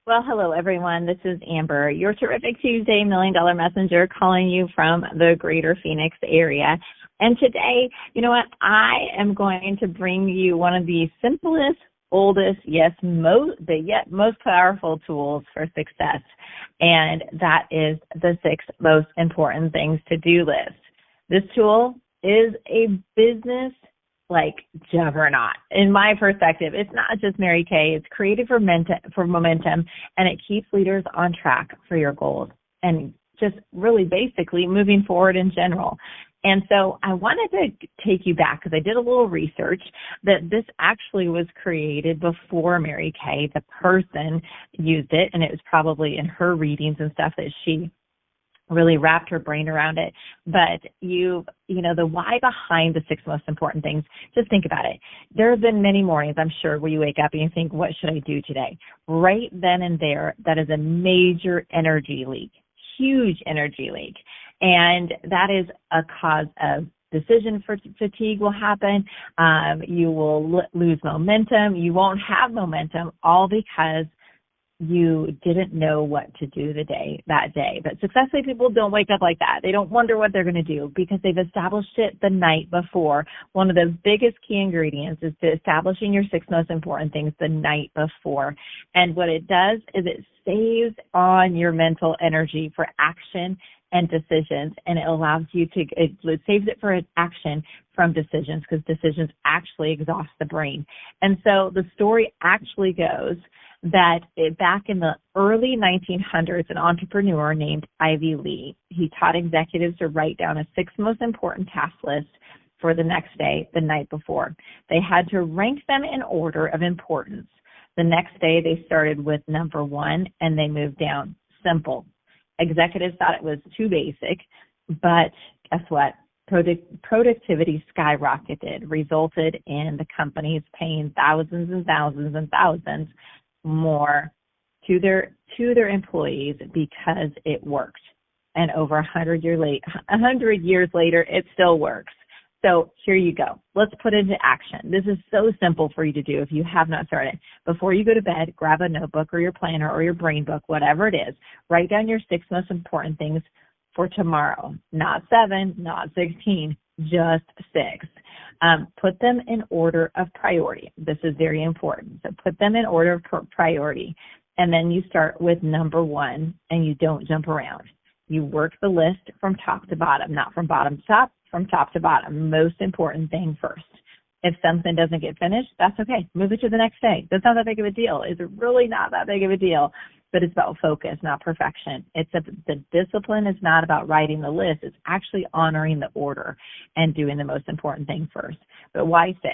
Well, hello, everyone. This is Amber, your terrific Tuesday Million Dollar Messenger, calling you from the greater Phoenix area. And today, you know what? I am going to bring you one of the simplest, oldest, yet most powerful tools for success. And that is the 6 most important things to do list. This tool is a business juggernaut. In my perspective, it's not just Mary Kay. It's created for momentum, and it keeps leaders on track for your goals and just really basically moving forward in general. And so I wanted to take you back because I did a little research that this actually was created before Mary Kay. The person used it, and it was probably in her readings and stuff that she really wrapped her brain around it. But the why behind the 6 most important things, just think about it. There have been many mornings, I'm sure, where you wake up and you think, what should I do today? Right then and there, that is a major energy leak, huge energy leak. And that is a cause of decision fatigue will happen. You will lose momentum. You won't have momentum, all because you didn't know what to do that day. But successful people don't wake up like that. They don't wonder what they're going to do because they've established it the night before. One of the biggest key ingredients is to establishing your 6 most important things the night before. And what it does is it saves on your mental energy for action and decisions, and it allows you to, it saves it for action from decisions, because decisions actually exhaust the brain. And so the story actually goes that back in the early 1900s, an entrepreneur named Ivy Lee, he taught executives to write down a 6 most important task list for the next day, the night before. They had to rank them in order of importance. The next day, they started with number 1, and they moved down. Simple. Executives thought it was too basic, but guess what? Productivity skyrocketed, resulted in the companies paying thousands and thousands and thousands more to their employees because it worked. And over 100 years later, it still works. So here you go. Let's put it into action. This is so simple for you to do if you have not started. Before you go to bed, grab a notebook or your planner or your brain book, whatever it is. Write down your 6 most important things for tomorrow. Not 7, not 16, just 6. Put them in order of priority. This is very important. So put them in order of priority. And then you start with number 1, and you don't jump around. You work the list from top to bottom, not from bottom to top, from top to bottom. Most important thing first. If something doesn't get finished, that's okay. Move it to the next day. That's not that big of a deal. It's really not that big of a deal, but it's about focus, not perfection. The discipline is not about writing the list. It's actually honoring the order and doing the most important thing first. But why 6?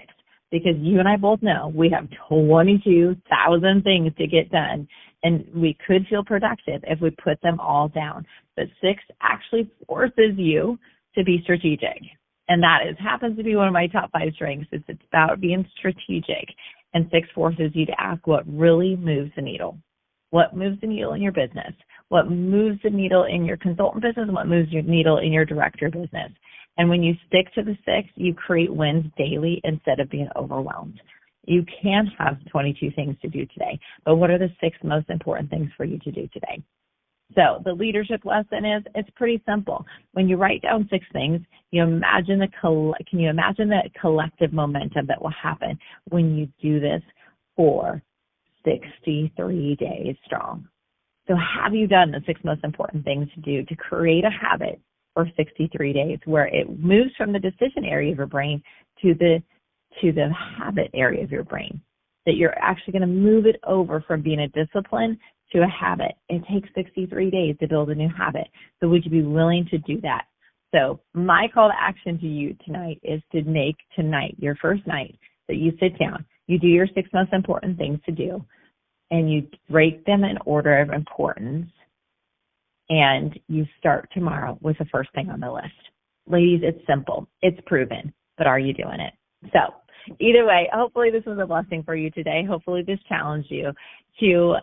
Because you and I both know we have 22,000 things to get done, and we could feel productive if we put them all down. But 6 actually forces you to be strategic. And that happens to be one of my top 5 strengths. It's about being strategic. And 6 forces you to ask what really moves the needle. What moves the needle in your business? What moves the needle in your consultant business? And what moves your needle in your director business? And when you stick to the 6, you create wins daily instead of being overwhelmed. You can have 22 things to do today, but what are the 6 most important things for you to do today? So the leadership lesson is, it's pretty simple. When you write down 6 things, can you imagine the collective momentum that will happen when you do this for 63 days strong? So have you done the 6 most important things to do to create a habit for 63 days where it moves from the decision area of your brain to the habit area of your brain? That you're actually going to move it over from being a discipline to a habit. It takes 63 days to build a new habit. So would you be willing to do that? So my call to action to you tonight is to make tonight your first night that you sit down, you do your 6 most important things to do, and you rate them in order of importance, and you start tomorrow with the first thing on the list. Ladies, it's simple. It's proven. But are you doing it? So either way, hopefully this was a blessing for you today. Hopefully this challenged you to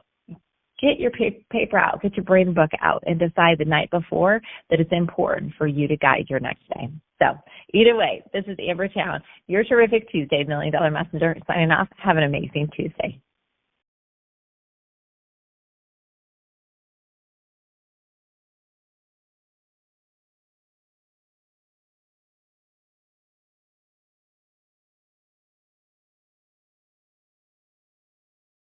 get your paper out, get your brain book out, and decide the night before that it's important for you to guide your next day. So either way, this is Amber Towne, your terrific Tuesday Million Dollar Messenger, signing off. Have an amazing Tuesday.